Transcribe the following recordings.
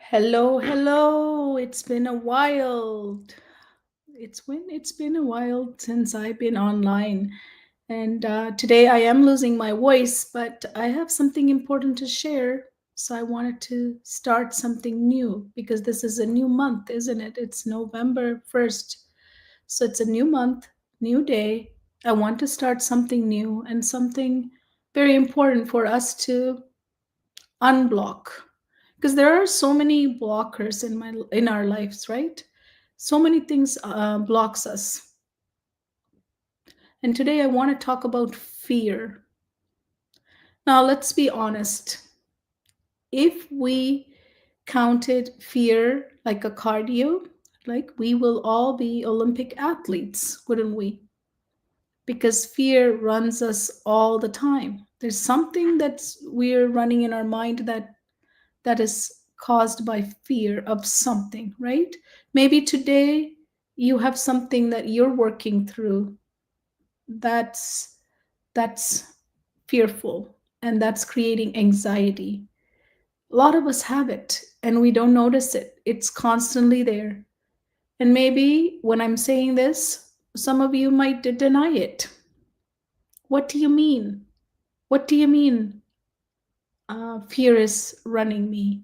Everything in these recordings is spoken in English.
Hello, hello. It's been a while. It's been a while since I've been online. And today I am losing my voice, but I have something important to share. So I wanted to start something new because this is a new month, isn't it? It's November 1st. So it's a new month, new day. I want to start something new and something very important for us to unblock, because there are so many blockers in our lives, right? So many things blocks us. And today I want to talk about fear. Now let's be honest. If we counted fear like a cardio, like we will all be Olympic athletes, wouldn't we? Because fear runs us all the time. There's something that's we're running in our mind that is caused by fear of something, right? Maybe today you have something that you're working through that's fearful, and that's creating anxiety. A lot of us have it and we don't notice it. It's constantly there. And maybe when I'm saying this, some of you might deny it. What do you mean? What do you mean? Fear is running me.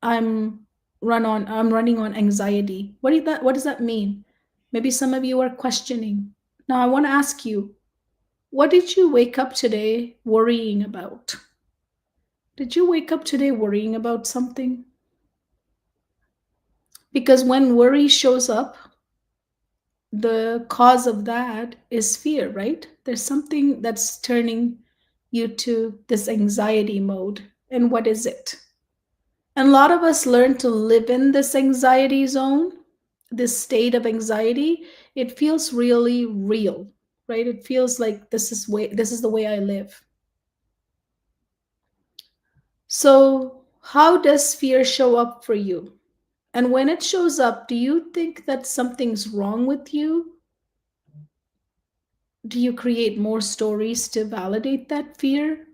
I'm running on anxiety. What does that mean? Maybe some of you are questioning. Now I want to ask you, what did you wake up today worrying about? Did you wake up today worrying about something? Because when worry shows up, the cause of that is fear, right? There's something that's turning you to this anxiety mode. And what is it? And a lot of us learn to live in this anxiety zone, this state of anxiety. It feels really real, right? It feels like this is the way I live. So, how does fear show up for you? And when it shows up, do you think that something's wrong with you? Do you create more stories to validate that fear?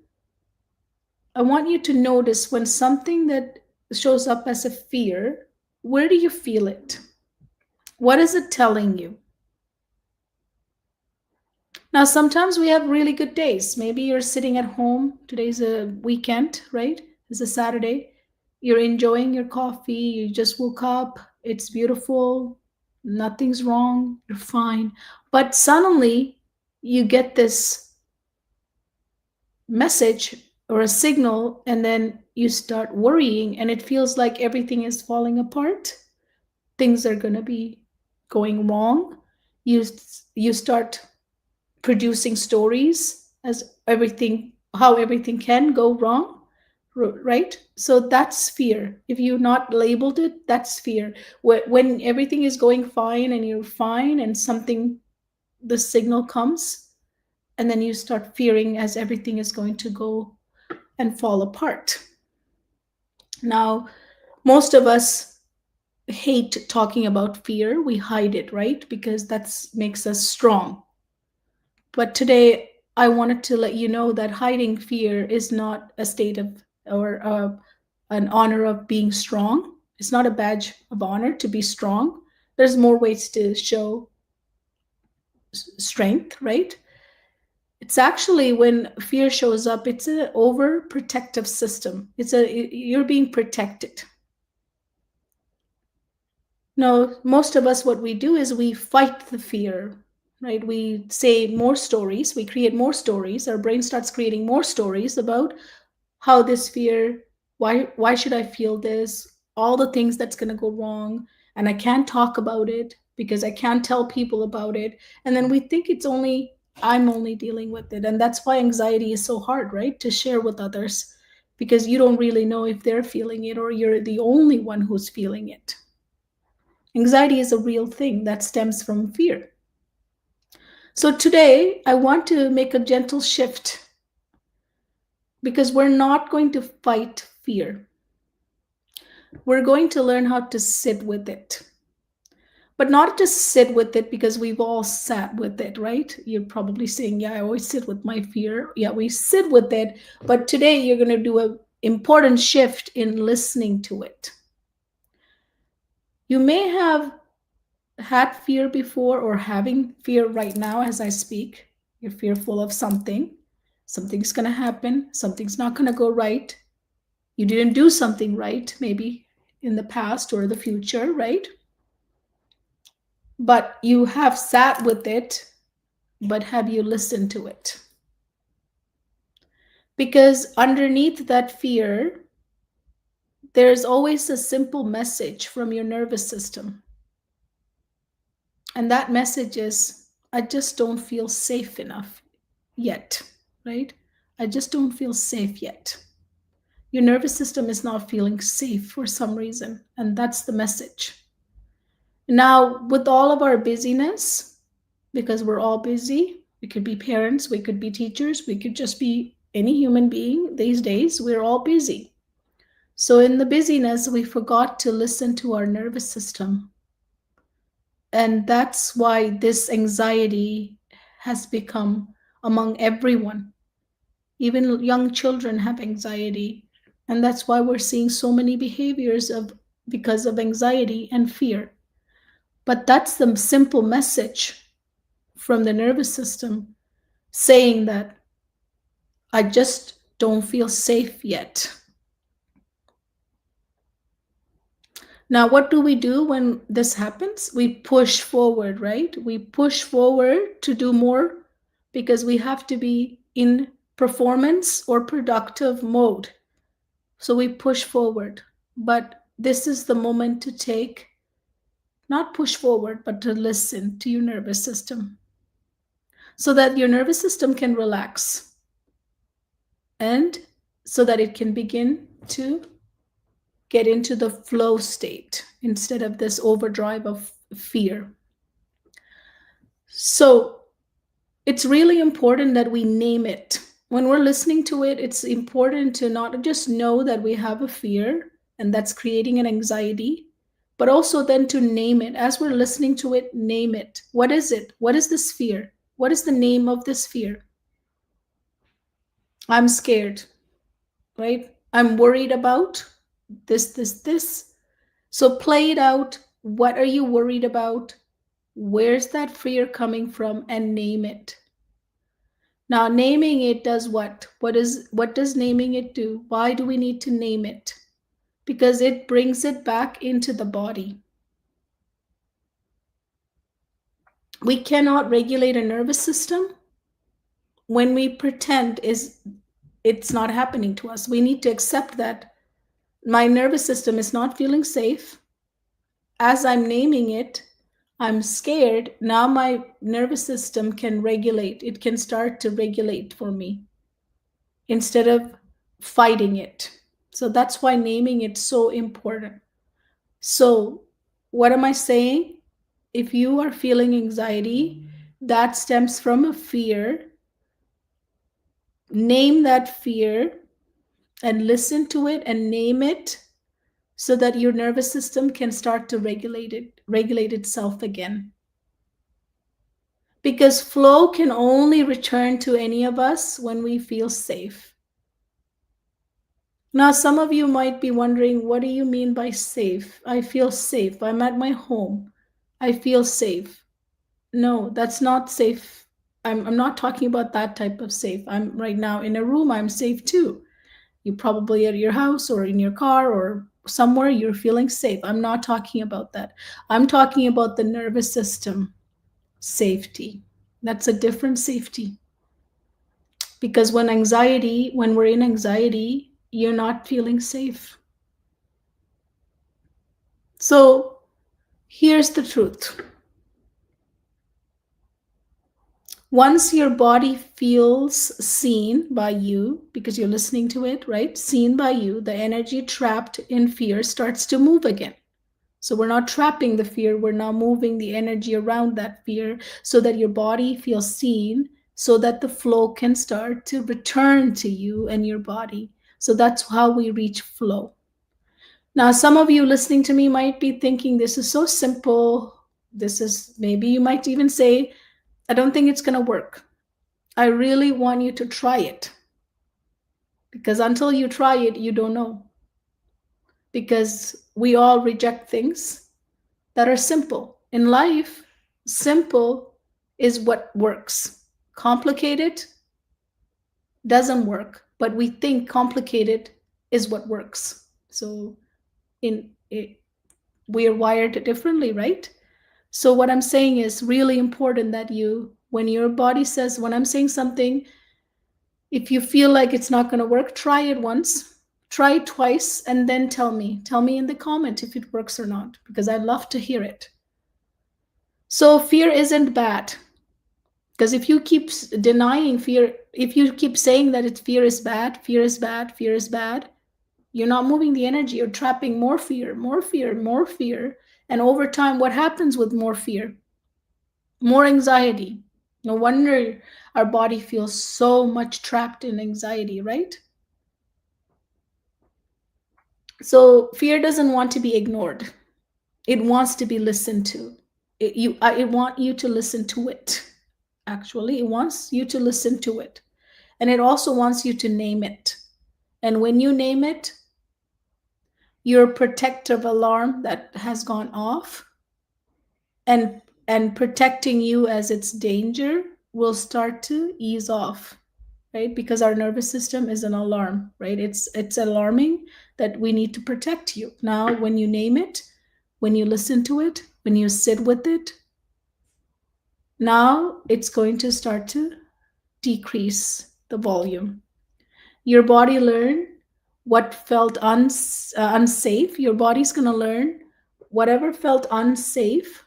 I want you to notice when something that shows up as a fear, where do you feel it? What is it telling you? Now, sometimes we have really good days. Maybe you're sitting at home. Today's a weekend, right? It's a Saturday. You're enjoying your coffee. You just woke up. It's beautiful. Nothing's wrong. You're fine. But suddenly you get this message or a signal, and then you start worrying, and it feels like everything is falling apart. Things are going to be going wrong. You, you start producing stories as everything how everything can go wrong, right? So that's fear. If you not labeled it, that's fear. When everything is going fine and you're fine, and something, the signal comes, and then you start fearing as everything is going to go and fall apart. Now, most of us hate talking about fear. We hide it, right? Because that makes us strong. But today, I wanted to let you know that hiding fear is not a state of, or an honor of being strong. It's not a badge of honor to be strong. There's more ways to show strength, right? It's actually when fear shows up, it's an overprotective system. You're being protected. No, most of us, what we do is we fight the fear, right? We say more stories, we create more stories. Our brain starts creating more stories about how this fear, why should I feel this? All the things that's going to go wrong, and I can't talk about it because I can't tell people about it. And then we think I'm only dealing with it. And that's why anxiety is so hard, right? To share with others, because you don't really know if they're feeling it or you're the only one who's feeling it. Anxiety is a real thing that stems from fear. So today, I want to make a gentle shift, because we're not going to fight fear. We're going to learn how to sit with it. But not just sit with it because we've all sat with it, right? You're probably saying, yeah, I always sit with my fear. Yeah, we sit with it. But today, you're going to do an important shift in listening to it. You may have had fear before or having fear right now as I speak. You're fearful of something. Something's going to happen. Something's not going to go right. You didn't do something right, maybe in the past or the future, right? But you have sat with it, but have you listened to it? Because underneath that fear, there's always a simple message from your nervous system. And that message is, I just don't feel safe enough yet, right? I just don't feel safe yet. Your nervous system is not feeling safe for some reason. And that's the message. Now, with all of our busyness, because we're all busy, we could be parents, we could be teachers, we could just be any human being these days, we're all busy. So, in the busyness, we forgot to listen to our nervous system. And that's why this anxiety has become among everyone. Even young children have anxiety. And that's why we're seeing so many behaviors of because of anxiety and fear. But that's the simple message from the nervous system saying that I just don't feel safe yet. Now, what do we do when this happens? We push forward, right? We push forward to do more because we have to be in performance or productive mode. So we push forward. But this is the moment to take, not push forward, but to listen to your nervous system so that your nervous system can relax and so that it can begin to get into the flow state instead of this overdrive of fear. So it's really important that we name it. When we're listening to it, it's important to not just know that we have a fear and that's creating an anxiety, but also then to name it. As we're listening to it, name it. What is it? What is this fear? What is the name of this fear? I'm scared, right? I'm worried about this. So play it out. What are you worried about? Where's that fear coming from? And name it. Now, naming it does what? What does naming it do? Why do we need to name it? Because it brings it back into the body. We cannot regulate a nervous system when we pretend it's not happening to us. We need to accept that my nervous system is not feeling safe. As I'm naming it, I'm scared. Now my nervous system can regulate. It can start to regulate for me instead of fighting it. So that's why naming it so important. So, what am I saying? If you are feeling anxiety, that stems from a fear. Name that fear and listen to it and name it so that your nervous system can start to regulate itself again. Because flow can only return to any of us when we feel safe. Now, some of you might be wondering, what do you mean by safe? I feel safe. I'm at my home. I feel safe. No, that's not safe. I'm not talking about that type of safe. I'm right now in a room, I'm safe too. You probably at your house or in your car or somewhere you're feeling safe. I'm not talking about that. I'm talking about the nervous system safety. That's a different safety. Because when we're in anxiety, you're not feeling safe. So here's the truth. Once your body feels seen by you, because you're listening to it, right? Seen by you, the energy trapped in fear starts to move again. So we're not trapping the fear, we're now moving the energy around that fear so that your body feels seen, so that the flow can start to return to you and your body. So that's how we reach flow. Now, some of you listening to me might be thinking this is so simple. This is maybe you might even say, I don't think it's going to work. I really want you to try it. Because until you try it, you don't know. Because we all reject things. that are simple. In life, simple is what works. Complicated doesn't work, but we think complicated is what works. So in it, we are wired differently, right? So what I'm saying is really important that you, when your body says, when I'm saying something, if you feel like it's not going to work, try it once, try it twice, and then tell me. Tell me in the comment if it works or not, because I'd love to hear it. So fear isn't bad. Because if you keep denying fear, if you keep saying that fear is bad, fear is bad, fear is bad, you're not moving the energy. You're trapping more fear, more fear, more fear. And over time, what happens with more fear? More anxiety. No wonder our body feels so much trapped in anxiety, right? So fear doesn't want to be ignored. It wants to be listened to. It want you to listen to it. Actually, it wants you to listen to it. And it also wants you to name it. And when you name it, your protective alarm that has gone off and protecting you as its danger will start to ease off, right? Because our nervous system is an alarm, right? It's alarming that we need to protect you. Now, when you name it, when you listen to it, when you sit with it, now it's going to start to decrease the volume. Your body learn what felt unsafe. Your body's going to learn whatever felt unsafe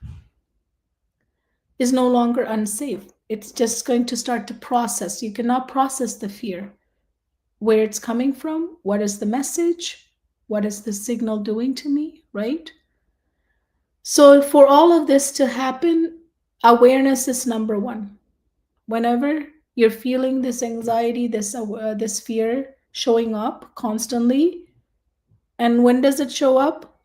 is no longer unsafe. It's just going to start to process. You cannot process the fear, where it's coming from, what is the message, what is the signal doing to me, right? So for all of this to happen, awareness is number one. Whenever you're feeling this anxiety, this fear showing up constantly, and when does it show up?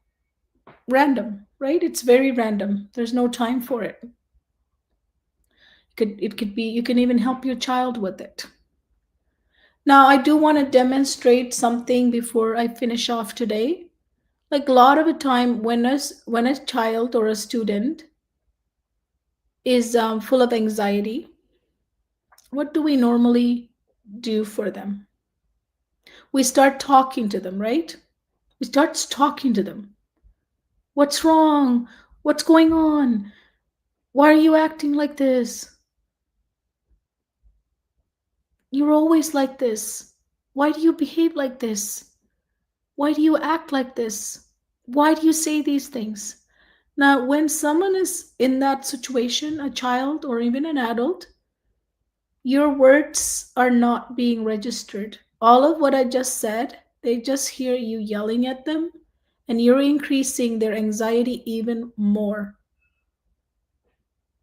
Random, right? It's very random. There's no time for it. It could be, you can even help your child with it. Now, I do want to demonstrate something before I finish off today. Like a lot of the time, when a child or a student is full of anxiety, what do we normally do for them? We start talking to them, right? We start talking to them. What's wrong? What's going on? Why are you acting like this? You're always like this. Why do you behave like this? Why do you act like this? Why do you say these things? Now, when someone is in that situation, a child or even an adult, your words are not being registered. All of what I just said, they just hear you yelling at them, and you're increasing their anxiety even more.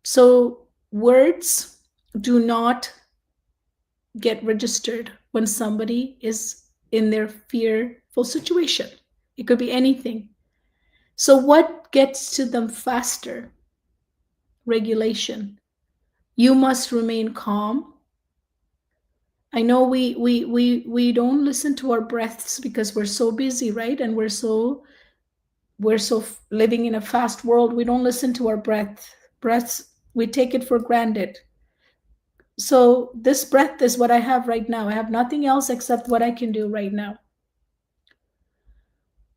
So, words do not get registered when somebody is in their fearful situation. It could be anything. So, what gets to them faster? Regulation. You must remain calm. I know we don't listen to our breaths because we're so busy, right? And we're so living in a fast world. We don't listen to our breaths. We take it for granted. So this breath is what I have right now. I have nothing else except what I can do right now.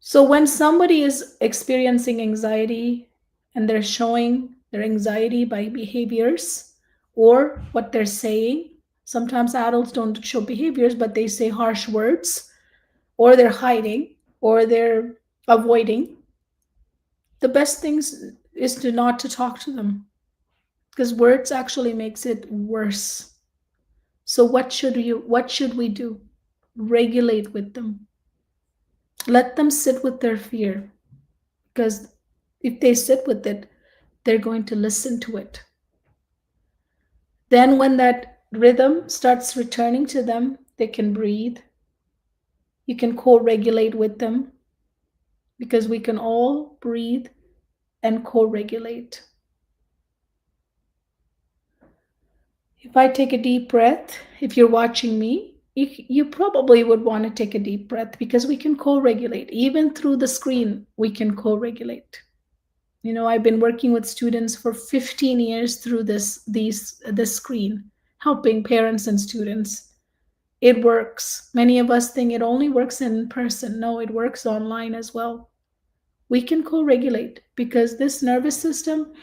So when somebody is experiencing anxiety and they're showing their anxiety by behaviors or what they're saying, sometimes adults don't show behaviors, but they say harsh words, or they're hiding, or they're avoiding. The best thing is to not to talk to them, because words actually makes it worse. So what should we do? Regulate with them. Let them sit with their fear, because if they sit with it, they're going to listen to it. Then when that rhythm starts returning to them, they can breathe. You can co-regulate with them, because we can all breathe and co-regulate. If I take a deep breath, if you're watching me, you probably would want to take a deep breath, because we can co-regulate. Even through the screen, we can co-regulate. I've been working with students for 15 years through this screen, helping parents and students. It works. Many of us think it only works in person. No, it works online as well. We can co-regulate because this nervous system,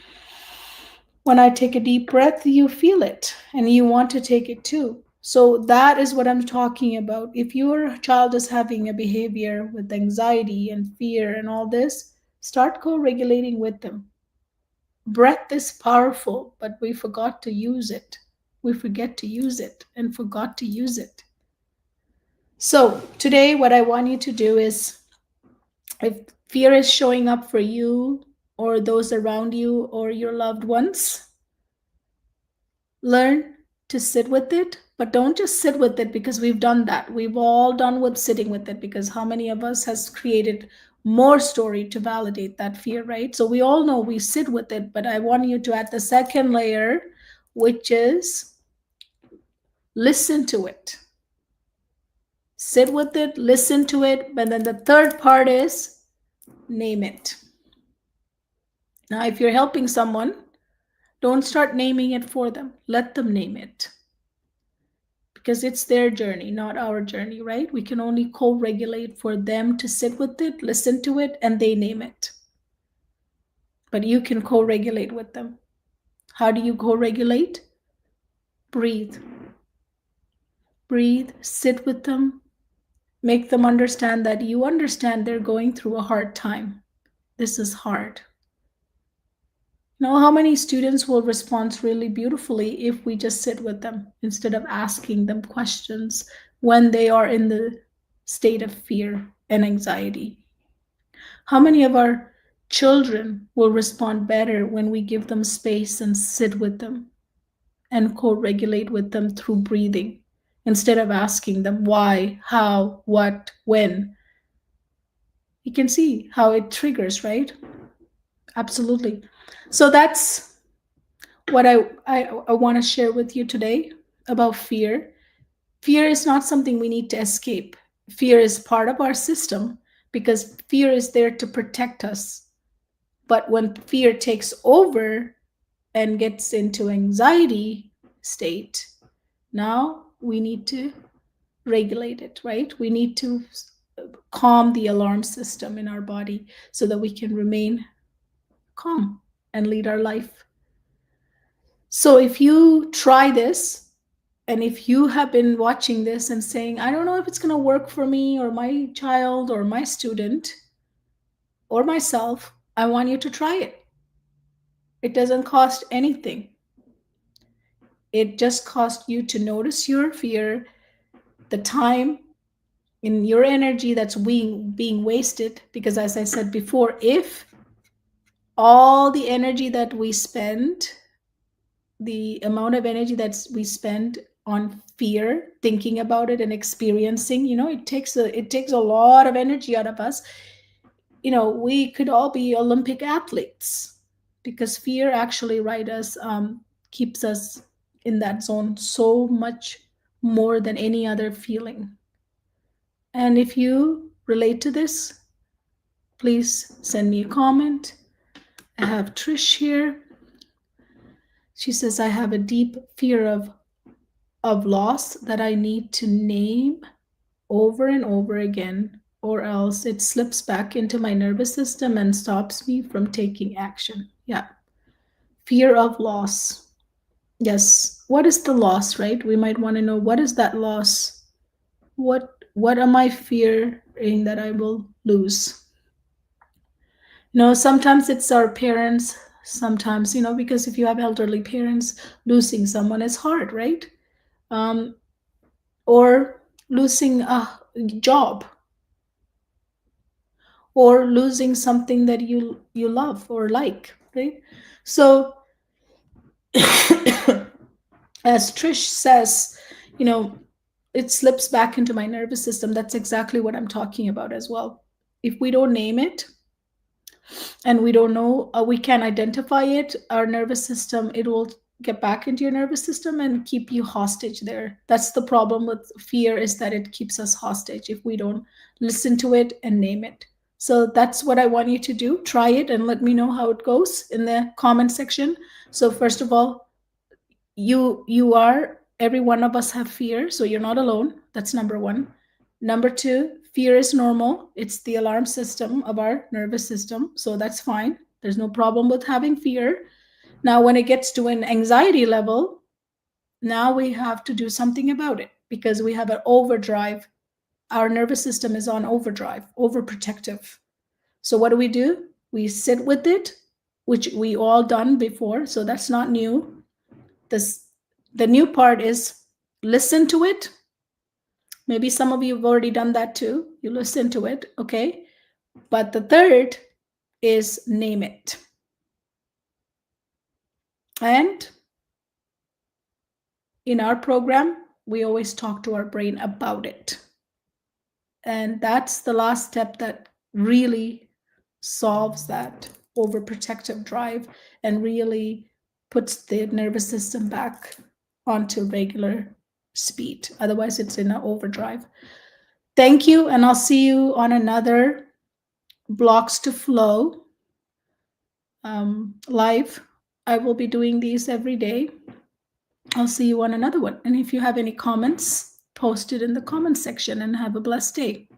when I take a deep breath, you feel it and you want to take it too. So that is what I'm talking about. If your child is having a behavior with anxiety and fear and all this, start co-regulating with them. Breath is powerful, but we forgot to use it. We forget to use it and forgot to use it. So, today, what I want you to do is, if fear is showing up for you or those around you or your loved ones, learn to sit with it, but don't just sit with it because we've done that. We've all done with sitting with it because how many of us has created more story to validate that fear, right? So we all know we sit with it, but I want you to add the second layer, which is listen to it. Sit with it, listen to it, but then the third part is name it. Now, if you're helping someone, don't start naming it for them. Let them name it because it's their journey, not our journey, right? We can only co regulate for them to sit with it, listen to it, and they name it. But you can co regulate with them. How do you co regulate? Breathe. Breathe, sit with them, make them understand that you understand they're going through a hard time. This is hard. Know how many students will respond really beautifully if we just sit with them instead of asking them questions when they are in the state of fear and anxiety? How many of our children will respond better when we give them space and sit with them and co regulate with them through breathing instead of asking them why, how, what, when? You can see how it triggers, right? Absolutely. So that's what I want to share with you today about fear. Fear is not something we need to escape. Fear is part of our system because fear is there to protect us. But when fear takes over and gets into anxiety state, now we need to regulate it, right? We need to calm the alarm system in our body so that we can remain calm and lead our life. So if you try this, and if you have been watching this and saying, I don't know if it's going to work for me or my child or my student or myself, I want you to try it. It doesn't cost anything. It just costs you to notice your fear, the time in your energy that's being wasted. Because as I said before, if all the energy that we spend, the amount of energy that we spend on fear, thinking about it and experiencing, it takes a lot of energy out of us. We could all be Olympic athletes because fear actually, right, us keeps us in that zone so much more than any other feeling. And if you relate to this, please send me a comment. I have Trish here. She says, I have a deep fear of loss that I need to name over and over again, or else it slips back into my nervous system and stops me from taking action. Yeah. Fear of loss. Yes. What is the loss, right? We might want to know, what is that loss? What am I fearing that I will lose? Sometimes it's our parents, sometimes, because if you have elderly parents, losing someone is hard, right? Um, or losing a job, or losing something that you love or like, right? So as Trish says, you know it slips back into my nervous system. That's exactly what I'm talking about as well. If we don't name it and we don't know, we can identify it, our nervous system, it will get back into your nervous system and keep you hostage there. That's the problem with fear, is that it keeps us hostage if we don't listen to it and name it. So that's what I want you to do. Try it and let me know how it goes in the comment section. So first of all, you are, every one of us have fear, so you're not alone. That's number one. Number two, fear is normal. It's the alarm system of our nervous system, so that's fine. There's no problem with having fear. Now when it gets to an anxiety level, now we have to do something about it because we have an overdrive. Our nervous system is on overdrive, overprotective. So what do? We sit with it, which we all done before, so that's not new. This the new part is listen to it. Maybe some of you have already done that too. You listen to it, okay? But the third is name it. And in our program, we always talk to our brain about it. And that's the last step that really solves that overprotective drive and really puts the nervous system back onto regular speed. Otherwise, it's in an overdrive. Thank you, and I'll see you on another Blocks to Flow live. I will be doing these every day. I'll see you on another one. And if you have any comments, post it in the comment section and have a blessed day.